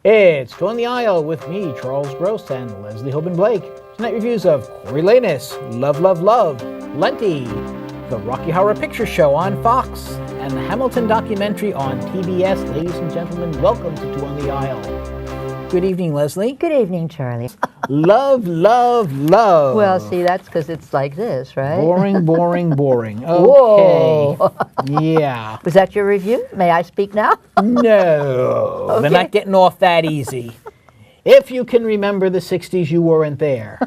It's Join the Aisle with me, Charles Gross, and Leslie Hoban Blake. Tonight reviews of Coriolanus, Love, Love, Love, Lenti, the Rocky Horror Picture Show on Fox, and the Hamilton documentary on PBS. Ladies and gentlemen, welcome to Join the Aisle. Good evening, Leslie. Good evening, Charlie. Love, love, love. Well, see, that's because it's like this, right? Boring, boring, boring. Okay. Whoa. Yeah. Was that your review? May I speak now? No. Okay. They're not getting off that easy. If you can remember the 60s, you weren't there.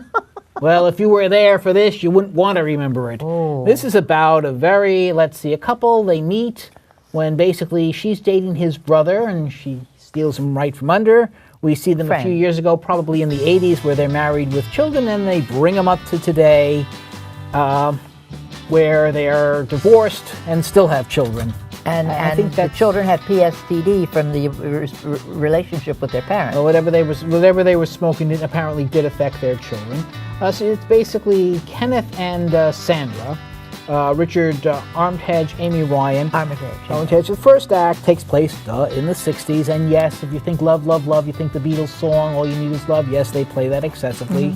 Well, if you were there for this, you wouldn't want to remember it. Oh. This is about a couple, they meet when basically she's dating his brother and she steals him right from under. We see them a few years ago, probably in the 80s, where they're married with children, and they bring them up to today, where they are divorced and still have children. And I think the children have PSTD from the relationship with their parents. Well, whatever they were smoking apparently did affect their children. So it's basically Kenneth and Sandra, Richard Armitage, Amy Ryan. Armitage. The first act takes place in the 60s, and yes, if you think love, love, love, you think the Beatles song, All You Need Is Love, yes, they play that excessively.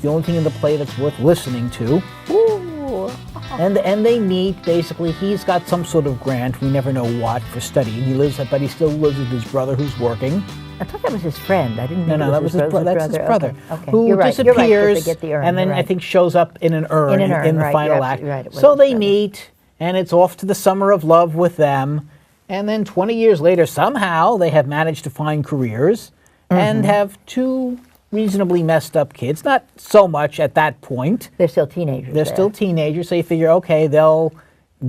The only thing in the play that's worth listening to. Ooh. And they meet, basically, he's got some sort of grant, we never know what, for studying. But he still lives with his brother who's working. I thought that was his friend. I didn't know that was his brother. That's his brother. Okay. Who disappears Get the urn. and then I think shows up in an urn in the final act. Right. So they meet, and it's off to the summer of love with them. And then 20 years later, somehow they have managed to find careers and have two reasonably messed up kids. Not so much at that point. They're still teenagers. They're still teenagers, so you figure, okay, they'll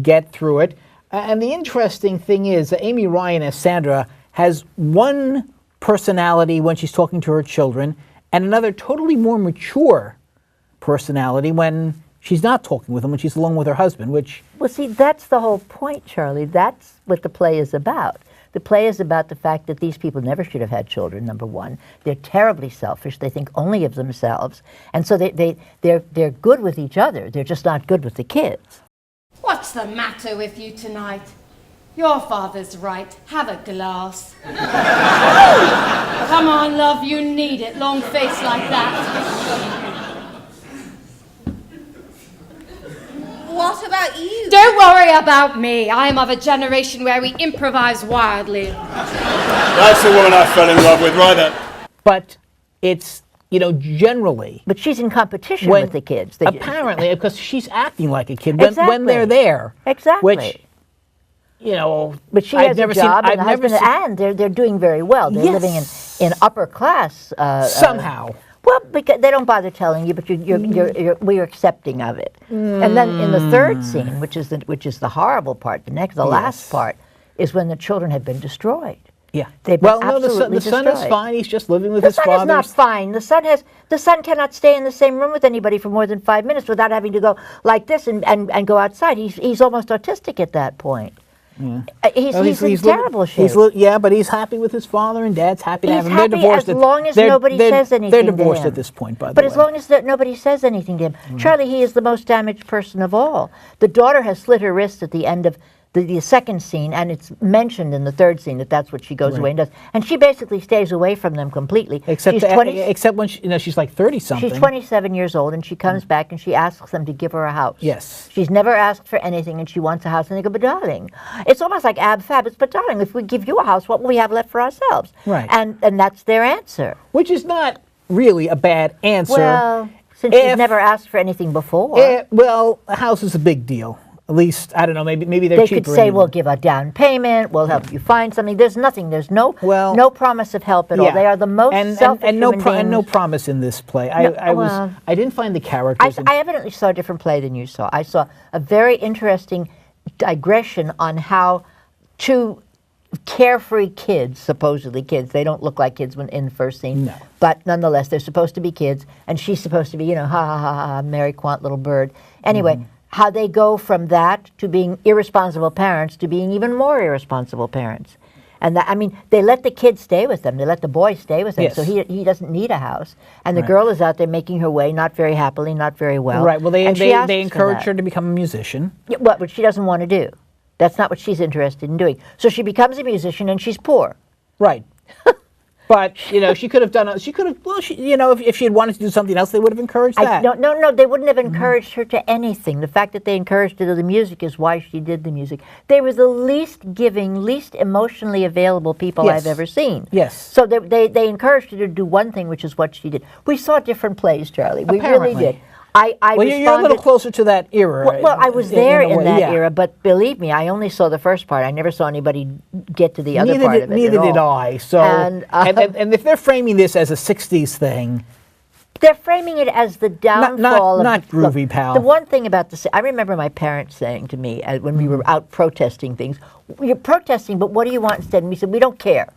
get through it. And the interesting thing is that Amy Ryan as Sandra has one personality when she's talking to her children, and another totally more mature personality when she's not talking with them, when she's alone with her husband, which... Well, see, that's the whole point, Charlie. That's what the play is about. The play is about the fact that these people never should have had children, number one. They're terribly selfish. They think only of themselves. And so they're good with each other. They're just not good with the kids. What's the matter with you tonight? Your father's right. Have a glass. Come on, love, you need it. Long face like that. What about you? Don't worry about me. I am of a generation where we improvise wildly. That's the woman I fell in love with, right there. But it's, generally... But she's in competition with the kids. Apparently, because she's acting like a kid when they're there. Exactly. Which, but she has a job, and the husband, and they're doing very well. They're living in upper class. Somehow. Well, because they don't bother telling you, but we're accepting of it. And then in the third scene, which is the horrible part, the last part, is when the children have been destroyed. Yeah. They've been absolutely the son is fine. He's just living with his father. The son is not fine. The son cannot stay in the same room with anybody for more than 5 minutes without having to go like this and go outside. He's almost autistic at that point. Yeah. He's in terrible shape. But he's happy with his father, and Dad's happy to have him. They're divorced as long as nobody says anything to him. They're divorced at this point, by the way. But as long as nobody says anything to him. Charlie, he is the most damaged person of all. The daughter has slit her wrist at the end of the second scene, and it's mentioned in the third scene that's what she goes away and does. And she basically stays away from them completely. Except when she's like 30-something. She's 27 years old, and she comes back and she asks them to give her a house. Yes. She's never asked for anything, and she wants a house. And they go, but darling, it's almost like ab fab. It's, but darling, if we give you a house, what will we have left for ourselves? Right. And that's their answer. Which is not really a bad answer. Well, since she's never asked for anything before. A house is a big deal. At least, I don't know, maybe they're cheaper. They could say, we'll give a down payment, we'll help you find something. There's nothing. There's no promise of help at all. They are the most selfish human beings. And no promise in this play. I didn't find the characters... I evidently saw a different play than you saw. I saw a very interesting digression on how two carefree kids, supposedly kids, they don't look like kids in the first scene, but nonetheless, they're supposed to be kids, and she's supposed to be, ha ha ha ha, Mary Quant, little bird. Anyway, how they go from that to being irresponsible parents to being even more irresponsible parents. And that, they let the kids stay with them. They let the boy stay with them. Yes. So he doesn't need a house. And the girl is out there making her way, not very happily, not very well. Right. Well, they encourage her to become a musician. Yeah, what she doesn't want to do. That's not what she's interested in doing. So she becomes a musician and she's poor. Right. But she could have done. She could have. Well, if she had wanted to do something else, they would have encouraged that. No. They wouldn't have encouraged her to anything. The fact that they encouraged her to the music is why she did the music. They were the least giving, least emotionally available people I've ever seen. Yes. So they encouraged her to do one thing, which is what she did. We saw different plays, Charlie. We Apparently. really did. You're a little closer to that era. Well, I was there in that yeah. era, but believe me, I only saw the first part. I never saw anybody get to the other part of it. Neither did I. So, and if they're framing this as a '60s thing, they're framing it as the downfall of not groovy, pal. The one thing about I remember my parents saying to me when we were out protesting things, "You're protesting, but what do you want instead?" And we said, "We don't care."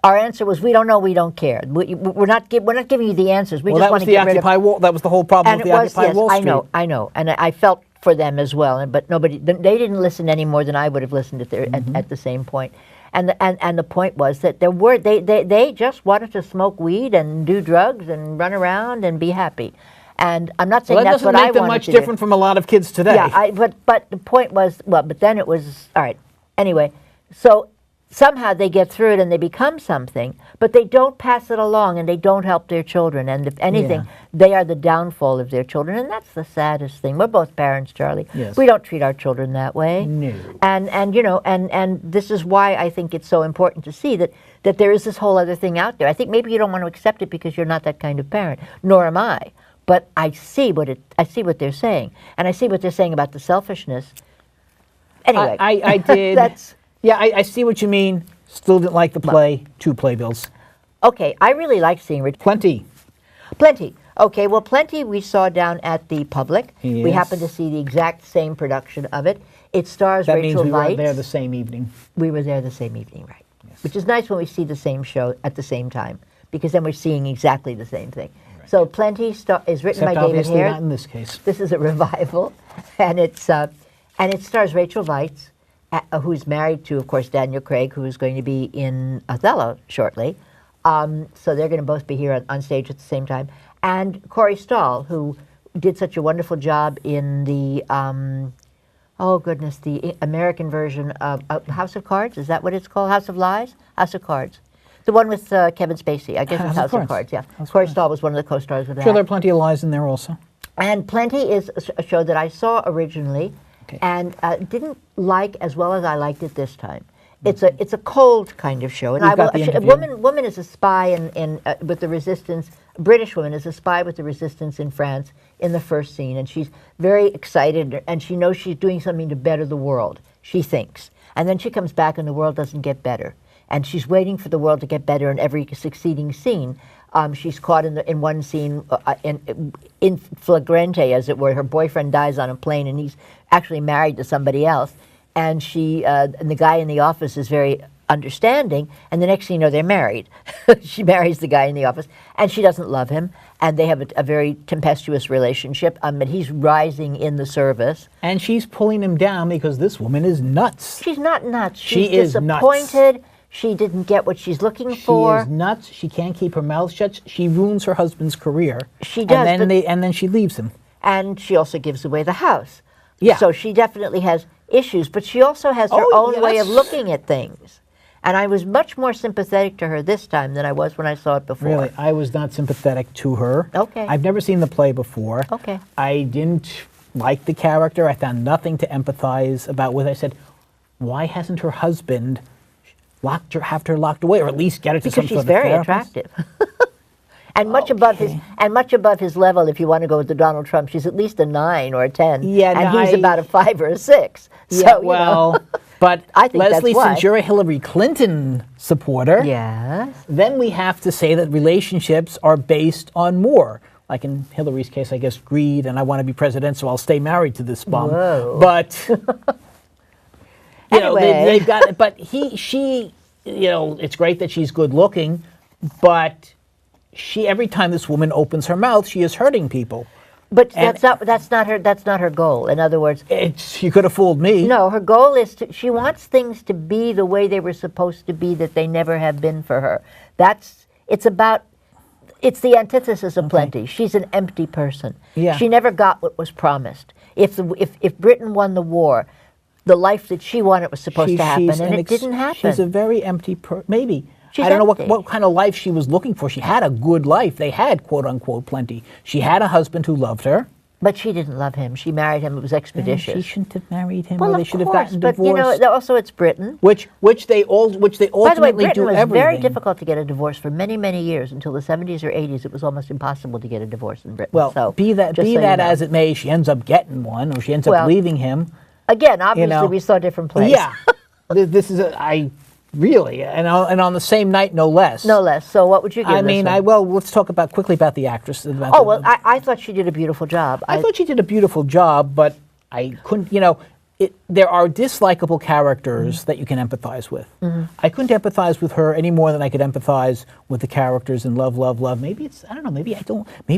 Our answer was, "We don't know. We don't care. We're not giving you the answers. We just want to get rid of." That was the whole problem with the Occupy Wall Street. I know, and I felt for them as well. But they didn't listen any more than I would have listened at the same point. And the point was that they just wanted to smoke weed and do drugs and run around and be happy. And I'm not saying that's what I wanted to do. That doesn't make them much different from a lot of kids today. Yeah, but the point was, but then it was all right. Anyway, so. Somehow they get through it and they become something, but they don't pass it along and they don't help their children. And if anything, they are the downfall of their children. And that's the saddest thing. We're both parents, Charlie. Yes. We don't treat our children that way. No. And this is why I think it's so important to see that there is this whole other thing out there. I think maybe you don't want to accept it because you're not that kind of parent, nor am I. But I see what they're saying, and I see what they're saying about the selfishness. Anyway, I did. Yeah, I see what you mean. Still didn't like the play. 2 playbills. Okay, I really like seeing Rich. Plenty. Okay, well, Plenty we saw down at the Public. Yes. We happened to see the exact same production of it. It stars That Rachel means we Weisz. were there the same evening. We were there the same evening, right. Yes. Which is nice when we see the same show at the same time, because then we're seeing exactly the same thing. Right. So Plenty is written by David obviously Hare. Not in this case. This is a revival, and it stars Rachel Weisz, who's married to, of course, Daniel Craig, who is going to be in Othello shortly. So they're going to both be here on stage at the same time. And Corey Stoll, who did such a wonderful job in the, the American version of House of Cards. Is that what it's called? House of Lies? House of Cards. The one with Kevin Spacey. I guess it's House of Cards, yeah. Corey Stoll was one of the co-stars with that. Sure, there are plenty of lies in there also. And Plenty is a show that I saw originally. Okay. And didn't like as well as I liked it this time. It's a cold kind of show, and a woman is a spy in with the resistance. A British woman is a spy with the resistance in France in the first scene, and she's very excited, and she knows she's doing something to better the world. She thinks, and then she comes back, and the world doesn't get better, and she's waiting for the world to get better in every succeeding scene. She's caught in one scene in flagrante, as it were. Her boyfriend dies on a plane, and he's actually married to somebody else. And and the guy in the office is very understanding. And the next thing you know, they're married. She marries the guy in the office, and she doesn't love him. And they have a very tempestuous relationship. But he's rising in the service, and she's pulling him down because this woman is nuts. She's not nuts. She is disappointed. Nuts. She didn't get what she's looking for. She is nuts. She can't keep her mouth shut. She ruins her husband's career. She does. And then she leaves him. And she also gives away the house. Yeah. So she definitely has issues, but she also has her own way of looking at things. And I was much more sympathetic to her this time than I was when I saw it before. Really? I was not sympathetic to her. Okay. I've never seen the play before. Okay. I didn't like the character. I found nothing to empathize about with. I said, why hasn't her husband have her locked away, or at least get her to some sort of therapist? Because she's very attractive. And much above his level, if you want to go with the Donald Trump, she's at least a 9 or a 10. Yeah, and he's about a 5 or a 6. Yeah, so, well, but I think Leslie, that's why. since you're a Hillary Clinton supporter, yes, then we have to say that relationships are based on more. Like in Hillary's case, I guess greed, and I want to be president, so I'll stay married to this bum. Whoa. But anyway. they've got it. But she, it's great that she's good looking, but every time this woman opens her mouth, she is hurting people. But that's not her goal. In other words, she could have fooled me. No, her goal is she wants things to be the way they were supposed to be that they never have been for her. It's the antithesis of Plenty. She's an empty person. Yeah. She never got what was promised. If Britain won the war, the life that she wanted was supposed to happen, and it didn't happen. She's a very empty person. Maybe. She's I don't know empty. what kind of life she was looking for. She had a good life. They had, quote unquote, plenty. She had a husband who loved her. But she didn't love him. She married him. It was expeditious. She shouldn't have married him, well, or they of should have course, gotten but divorced. you know, also it's Britain. Which they ultimately By the way, Britain do was everything. very difficult to get a divorce for many, many years. Until the 70s or 80s, it was almost impossible to get a divorce in Britain. Well, so, be that just so you know. as it may, she ends up getting one, or she ends up Well, leaving him. Again, obviously, know. we saw different plays. Yeah, this is really, and on the same night, no less. No less. So what would you give I this mean, one? let's talk quickly about the actress. Oh, well, I thought she did a beautiful job. I thought she did a beautiful job, but I couldn't, there are dislikable characters that you can empathize with. I couldn't empathize with her any more than I could empathize with the characters in Love, Love, Love. Maybe I don't know, maybe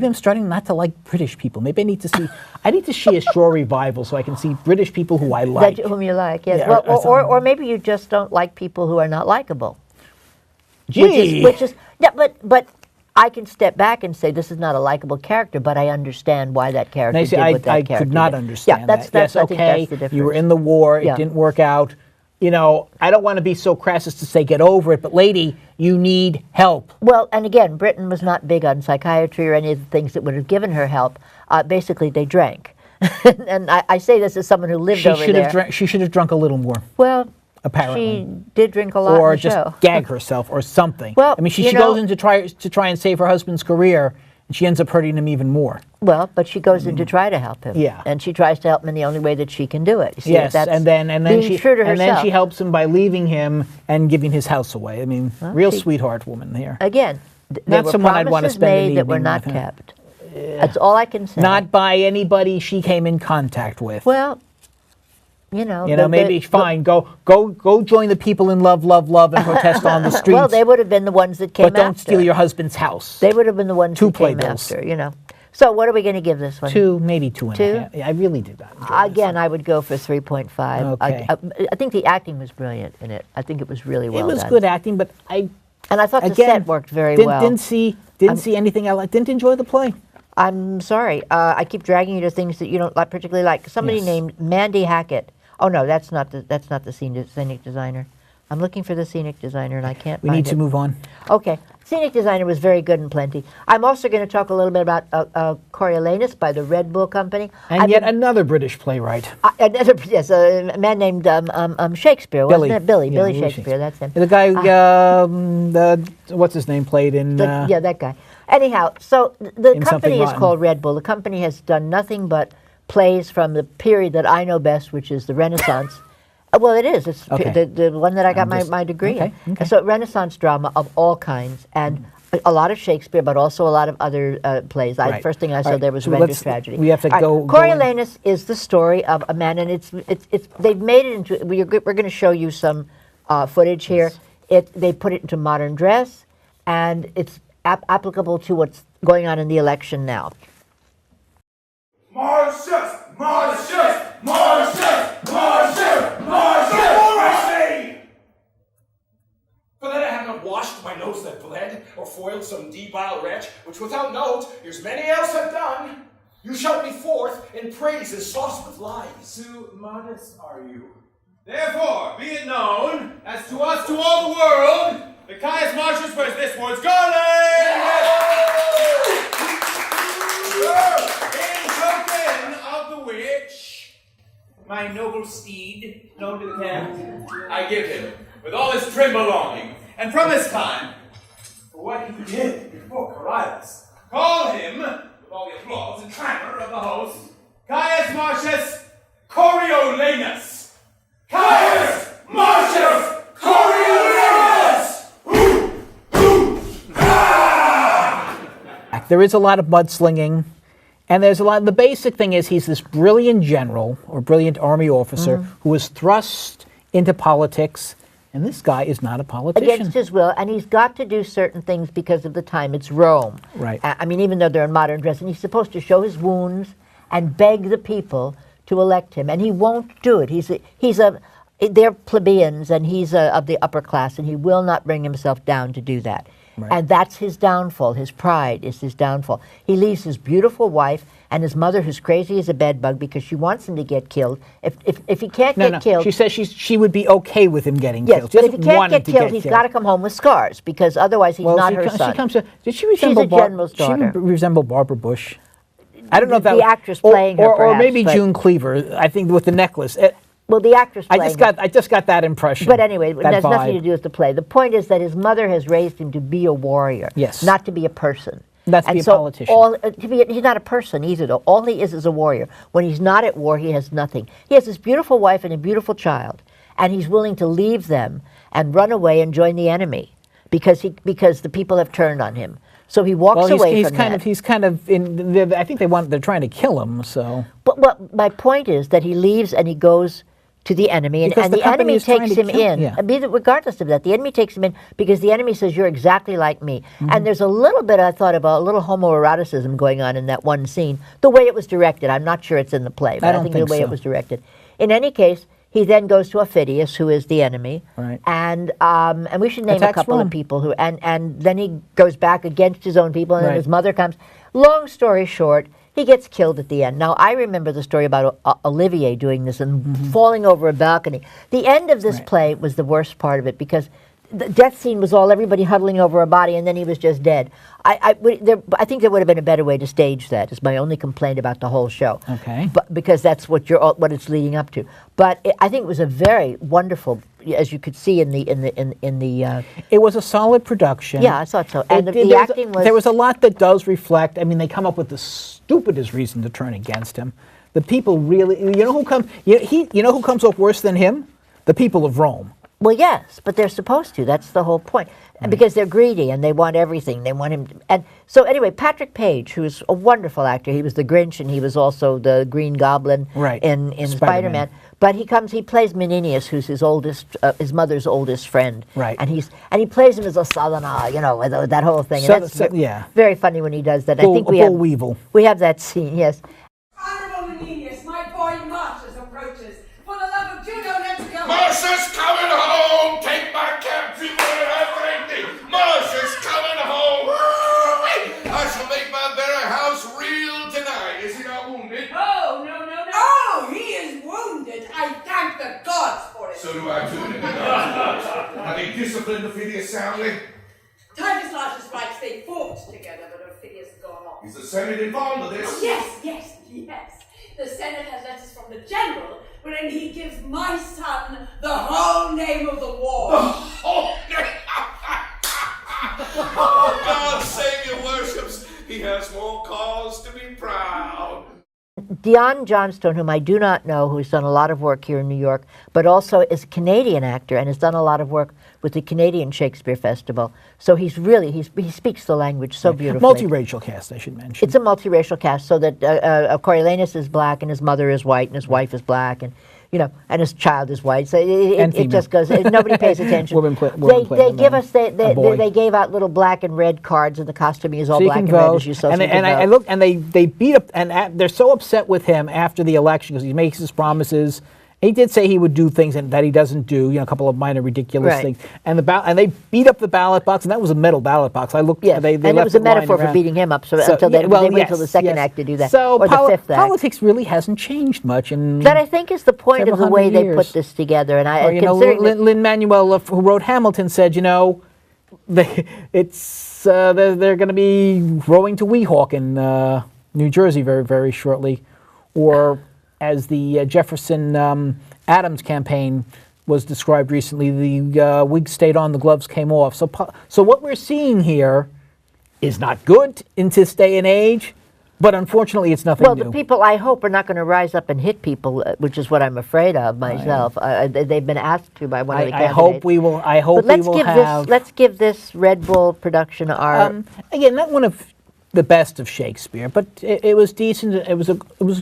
I'm starting not to like British people. Maybe I need to see a Shaw revival so I can see British people who I like. Whom you like, yes. Yeah, Well, or or maybe you just don't like people who are not likable. Gee. Which is yeah, but I can step back and say this is not a likable character, but I understand why that character And I say, did what that I character could not did. understand Yeah, that's that. Yes, I think okay, that's the difference. you were in the war, it Yeah. didn't work out. I don't want to be so crass as to say get over it, but lady, you need help. Well, and again, Britain was not big on psychiatry or any of the things that would have given her help. Basically, they drank. And I say this as someone who lived over there. She should have drunk a little more. Well, Apparently. she did drink a lot Or in the just show. gag herself or something. Well, I mean, she you know- goes in to try and save her husband's career, and she ends up hurting him even more. Well, but she goes in to try to help him. Yeah. And she tries to help him in the only way that she can do it. You see, Yes, that's and then being she true to herself. and then she helps him by leaving him and giving his house away. I mean, real she- sweetheart woman here. Again, there Not were someone I'd wanna promises spend an made that were evening not with, huh? kept. That's all I can say. Not by anybody she came in contact with. Well, maybe fine. Go join the people in Love, Love, Love and protest on the streets. Well, they would have been the ones that came but don't after. steal your husband's house. They would have been the ones Two that came playbills. after, So what are we going to give this one? Maybe two and Two? a half. Yeah, I really did not enjoy this. Again, I would go for 3.5. Okay. I think the acting was brilliant in it. I think it was really well It was done. good acting, but I And I thought the again set worked very didn't, well. Didn't see anything I liked. Didn't enjoy the play. I'm sorry. I keep dragging you to things that you don't particularly like. Somebody Yes. named Mandy Hackett. Oh no, that's not the scenic designer. I'm looking for the scenic designer and I can't We find need to it. move on. Okay, scenic designer was very good and plenty. I'm also going to talk a little bit about Coriolanus by the Red Bull Company. And yet another British playwright. Yes, a man named Shakespeare, wasn't Billy. it? Billy Yeah, William Shakespeare. That's him. The guy, what's his name, played in. Yeah, that guy. Anyhow, so the In Something company is Rotten. called Red Bull. The company has done nothing but plays from the period that I know best, which is the Renaissance. Well, it is. It's Okay. the one that I got just- my degree okay, in. okay. So Renaissance drama of all kinds, and a lot of Shakespeare, but also a lot of other plays. Right. First thing I All saw right, there was so Render's Tragedy. we have to All right, go in. Coriolanus is the story of a man, and it's they've made it into. We're going to show you some footage here. They put it into modern dress, and it's applicable to what's going on in the election now. Marches! Marches! Marches! Marches! Marches! I say! For that I have not washed my nose that bled, or foiled some debile wretch, which without note, as many else have done. You shout me forth in praises sauced with lies. Too modest are you. Therefore, be it known, as to us, to all the world, that Caius Marcius wears this words, in token of the which, my noble steed, known to the camp, I give him, with all his trim belonging, and from this time, for what he did before Coriolanus, call him, with all the applause and clamor of the host, Caius Marcius Coriolanus. Caius Marcius Coriolanus! There is a lot of mudslinging, and there's a lot. The basic thing is he's this brilliant general or brilliant army officer who was thrust into politics, and this guy is not a politician. Against his will, and he's got to do certain things because of the time. It's Rome. Right. I mean, even though they're in modern dress, and he's supposed to show his wounds and beg the people to elect him, and he won't do it. They're plebeians, and he's of the upper class, and he will not bring himself down to do that. And that's his downfall. His pride is his downfall. He leaves his beautiful wife and his mother, who's crazy as a bedbug because she wants him to get killed. If he can't get killed... She says she would be okay with him getting yes, killed. But if he can't get killed, he's got to come home with scars because otherwise he's not her son. Did she resemble She's a general's daughter. She resemble Barbara Bush? I don't know if that the actress playing her, or maybe perhaps, June Cleaver. I think with the necklace. Well, the actress playing I just got that impression. But anyway, it has nothing vibe. to do with the play. The point is that his mother has raised him to be a warrior, yes, not to be a person. That's to be a politician. He's not a person either, though. All he is a warrior. When he's not at war, he has nothing. He has this beautiful wife and a beautiful child, and he's willing to leave them and run away and join the enemy because the people have turned on him. So he walks away from that. He's kind of in. I think they're trying to kill him. So. But my point is that he leaves and he goes to the enemy, and the enemy takes him in. Yeah. Regardless of that, the enemy takes him in because the enemy says, "You're exactly like me." And there's a little bit, I thought, about a little homoeroticism going on in that one scene. The way it was directed, I'm not sure it's in the play, but I think the way it was directed. In any case, he then goes to Ophidius, who is the enemy, and we should name a couple of people who, and then he goes back against his own people, and then his mother comes. Long story short, he gets killed at the end. Now, I remember the story about Olivier doing this and falling over a balcony. The end of this play was the worst part of it because the death scene was all everybody huddling over a body, and then he was just dead. I think there would have been a better way to stage that. Is my only complaint about the whole show. Okay. But because that's what it's leading up to. But I think it was a very wonderful, as you could see in the. It was a solid production. Yeah, I thought so. And the acting was. There was a lot that does reflect. I mean, they come up with the stupidest reason to turn against him. The people really. You know who comes. You know who comes off worse than him? The people of Rome. Well, yes, but they're supposed to. That's the whole point. Because they're greedy and they want everything. They want him. And so anyway, Patrick Page, who is a wonderful actor, he was the Grinch and he was also the Green Goblin in Spider-Man. But he plays Menenius, who's his mother's oldest friend. Right. And he plays him as a Southerner, with that whole thing. And that's very funny when he does that. I think we have that scene. Yes. Honorable Menenius, my boy Marcius approaches. For the love of Juno, let's go. Marcius coming home! Take my captive and everything! Marcius coming home! I shall make my very house real tonight. Is he not wounded? Oh, no. Oh, he is wounded. I thank the gods for it. So do I too. Having disciplined Ophidius soundly. Titus Lartius writes they fought together, but Ophidius has gone off. Is the Senate informed of this? Oh, yes. The Senate has letters from the general wherein he gives my son the whole name of the war. Oh, God save your worships. He has more cause to be proud. Dion Johnstone, whom I do not know, who's done a lot of work here in New York, but also is a Canadian actor and has done a lot of work with the Canadian Shakespeare Festival. So he speaks the language so beautifully. Multiracial cast, I should mention. It's a multiracial cast, so that Coriolanus is black and his mother is white and his wife is black and his child is white. So it just goes. Nobody pays attention. They gave out little black and red cards, and the costuming is all black and red, as you saw. I looked, and they beat up, and they're so upset with him after the election because he makes his promises. He did say he would do things that he doesn't do, a couple of minor ridiculous things. And they beat up the ballot box, and that was a metal ballot box. I looked. Yes. They and it was a metaphor for beating him up. Until they wait until the second act to do that, so or the fifth act. Politics really hasn't changed much. That I think is the point of the way they put this together. And Lin-Manuel, who wrote Hamilton, said, they're going to be rowing to Weehawken in New Jersey very, very shortly, or as the Jefferson Adams campaign was described recently, the wigs stayed on, the gloves came off. So what we're seeing here is not good in this day and age, but unfortunately it's nothing new. Well, the people, I hope, are not going to rise up and hit people, which is what I'm afraid of myself. They've been asked to by one of the candidates. I hope we will have... Let's give this Red Bull production our... again, not one of the best of Shakespeare, but it was decent. It was a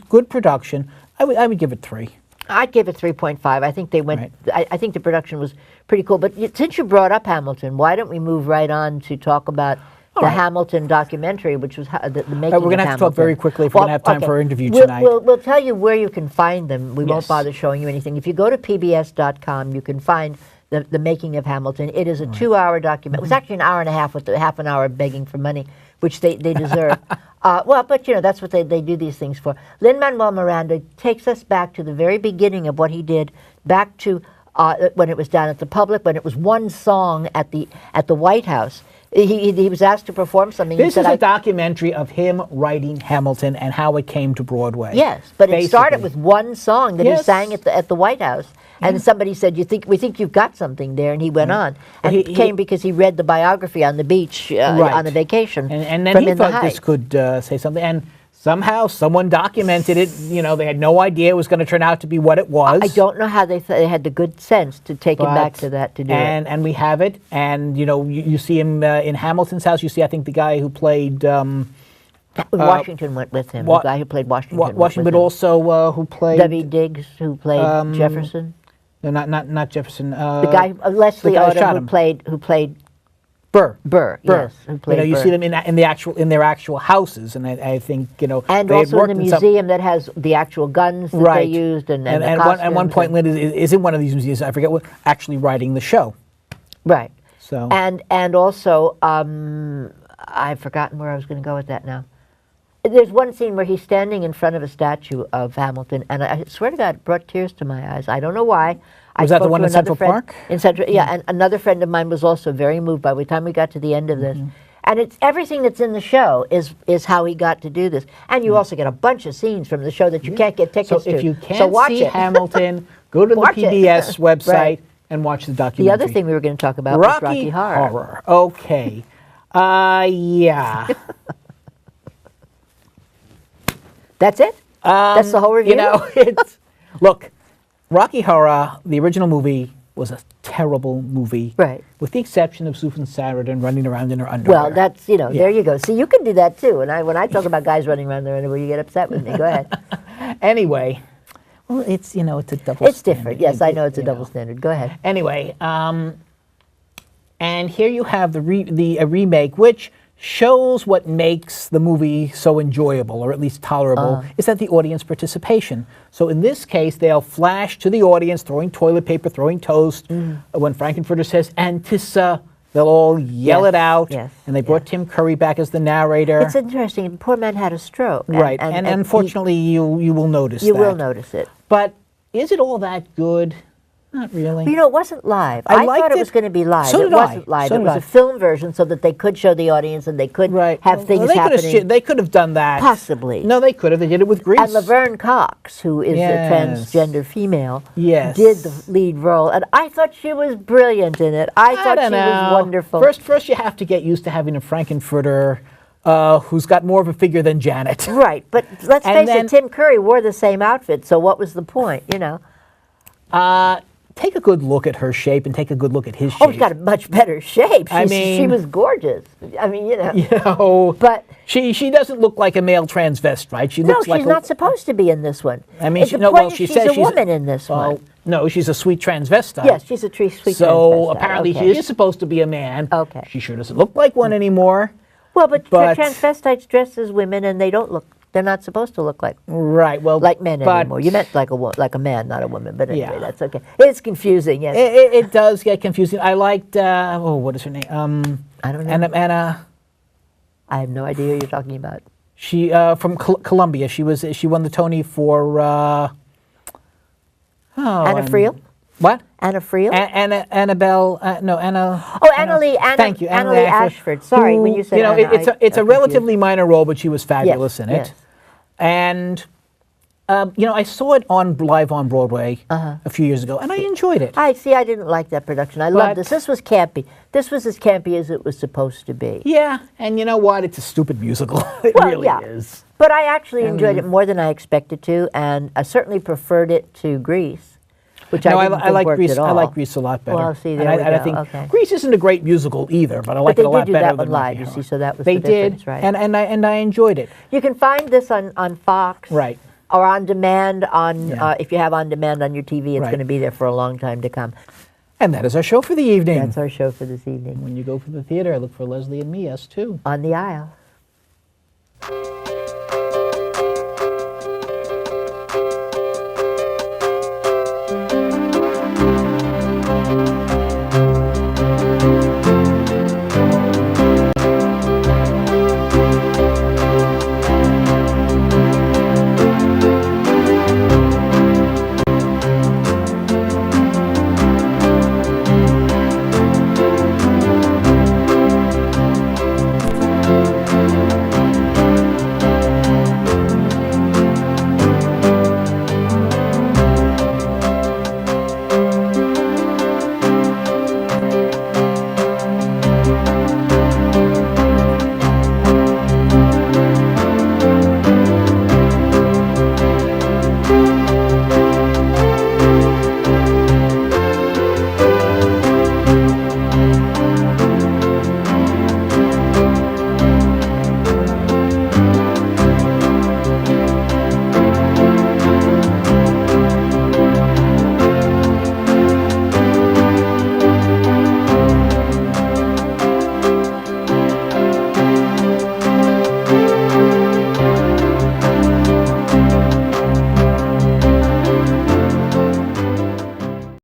good production. I would give it 3. I'd give it 3.5. I think they went. Right. I think the production was pretty cool. But since you brought up Hamilton, why don't we move right on to talk about the Hamilton documentary, which was the making of Hamilton. We're going to have to talk very quickly if we're going to have time for our interview tonight. We'll tell you where you can find them. We won't bother showing you anything. If you go to pbs.com, you can find the making of Hamilton. It is a 2-hour document. It was actually an hour and a half with half an hour begging for money, which they deserve. Well, but that's what they do these things for. Lin-Manuel Miranda takes us back to the very beginning of what he did, back to when it was down at the Public, when it was one song at the White House. He was asked to perform something. This is a documentary of him writing Hamilton and how it came to Broadway. Yes, but it started with one song that he sang at the White House. And somebody said, we think you've got something there, and he went on. And he came because he read the biography on the beach on a vacation. And then he thought this could say something. And somehow someone documented it. They had no idea it was going to turn out to be what it was. I don't know how they had the good sense to take him back to that to do it. And we have it. And, you see him in Hamilton's house. You see, I think, the guy who played... Washington went with him. The guy who played Washington. But also who played... W. Diggs, who played Jefferson. No, not Jefferson. The guy Leslie Odom who played Burr. Yes, who played you Burr. see them in their actual houses, and I think and they also had in the museum that has the actual guns that they used, and at one point, Lynn is in one of these museums. I forget what, actually writing the show. Right. So and also I've forgotten where I was going to go with that now. There's one scene where he's standing in front of a statue of Hamilton, and I swear to God, it brought tears to my eyes. I don't know why. Was that the one in Central Park? In Central, and another friend of mine was also very moved by the time we got to the end of this. And it's everything that's in the show is how he got to do this. And you also get a bunch of scenes from the show that you can't get tickets to. So if you can't see Hamilton, go to the Watch PBS website Right. and watch the documentary. The other thing we were going to talk about was Rocky Horror. Okay. Yeah. That's it? That's the whole review? Look, Rocky Horror, the original movie, was a terrible movie. Right. With the exception of Susan Sarandon running around in her underwear. Well, that's, there you go. See, you can do that too. And when I talk about guys running around in their underwear, you get upset with me. Go ahead. Anyway, well, it's, it's a double standard. It's different. Yes, I know it's a double standard. Go ahead. Anyway, and here you have a remake, which shows what makes the movie so enjoyable, or at least tolerable, is that the audience participation. So in this case, they'll flash to the audience, throwing toilet paper, throwing toast. When Frankenfurter says, "Antissa," they'll all yell it out. Yes, and they brought Tim Curry back as the narrator. It's interesting. The poor man had a stroke. Right, and unfortunately, you will notice that. You will notice it. But is it all that good? Not really. It wasn't live. I thought it was going to be live. So it wasn't live. It was a film version so that they could show the audience and they could have things happening. They could have done that. Possibly. No, they could have. They did it with Grease. And Laverne Cox, who is a transgender female, did the lead role. And I thought she was brilliant in it. I thought she was wonderful. First, you have to get used to having a Frankenfurter who's got more of a figure than Janet. Right. But let's face it, Tim Curry wore the same outfit, so what was the point, Take a good look at her shape and take a good look at his shape. Oh, she's got a much better shape. She was gorgeous. I mean, But she doesn't look like a male transvestite. She looks like she's not supposed to be in this one. I mean, she's says she's a woman in this one. No, she's a sweet transvestite. Yes, she's a sweet transvestite. So apparently she is supposed to be a man. Okay. She sure doesn't look like one anymore. Well, but transvestites dress as women and they don't look. They're not supposed to look like like men anymore. You meant like a man, not a woman. But anyway, that's okay. It's confusing. Yes, it does get confusing. I liked what is her name? I don't know. Anna. I have no idea who you're talking about. She from Columbia. She won the Tony for. Anna Friel. What? Anna Friel? Annabelle, no, Anna... Oh, Annalee. Thank you. Annalee Ashford. Sorry, when you said Anna, it's a relatively minor role, but she was fabulous in it. Yes. And, I saw it live on Broadway a few years ago, and I enjoyed it. I didn't like that production. I loved this. This was campy. This was as campy as it was supposed to be. Yeah, and you know what? It's a stupid musical. It really is. But I actually enjoyed it more than I expected to, and I certainly preferred it to Grease. Which I like Grease. I like Grease a lot better. Well, see, there I think Grease isn't a great musical either, but I like it a lot better than live. Rocky You Horror. see, so that was they the difference, did, right? and I enjoyed it. You can find this on Fox, right, or on demand if you have on demand on your TV. It's going to be there for a long time to come. And that is our show for the evening. That's our show for this evening. When you go for the theater, look for Leslie and me, us too, on the aisle.